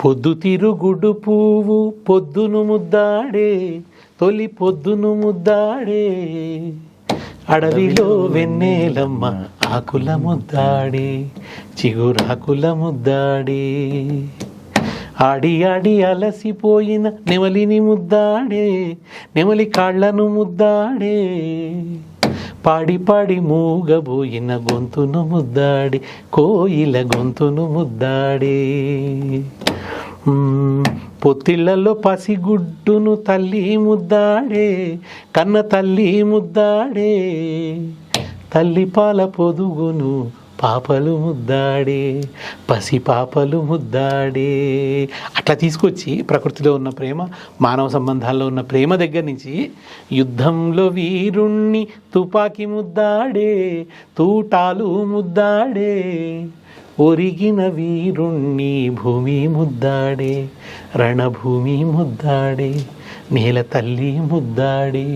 పొద్దుతిరుగుడు పువ్వు పొద్దును ముద్దాడే, తొలి పొద్దును ముద్దాడే, అడవిలో వెన్నెలమ్మ ఆకుల ముద్దాడే, చిగురాకుల ముద్దాడే, ఆడి ఆడి అలసిపోయిన నెమలిని ముద్దాడే, నెమలి కాళ్లను ముద్దాడే, పాడి పాడి మూగబోయిన గొంతును ముద్దాడి, కోయిల గొంతును ముద్దాడే, పొత్తిళ్లలో పసిగుడ్డును తల్లి ముద్దాడే, కన్న తల్లి ముద్దాడే, తల్లి పాల పొదుగును పాపలు ముద్దాడే, పసి పాపలు ముద్దాడే. అట్లా తీసుకొచ్చి ప్రకృతిలో ఉన్న ప్రేమ, మానవ సంబంధాల్లో ఉన్న ప్రేమ దగ్గర నుంచి యుద్ధంలో వీరుణ్ణి తుపాకీ ముద్దాడే, తూటాలు ముద్దాడే, ఒరిగిన వీరుణ్ణి భూమి ముద్దాడే, రణభూమి ముద్దాడే, నేల తల్లి ముద్దాడే.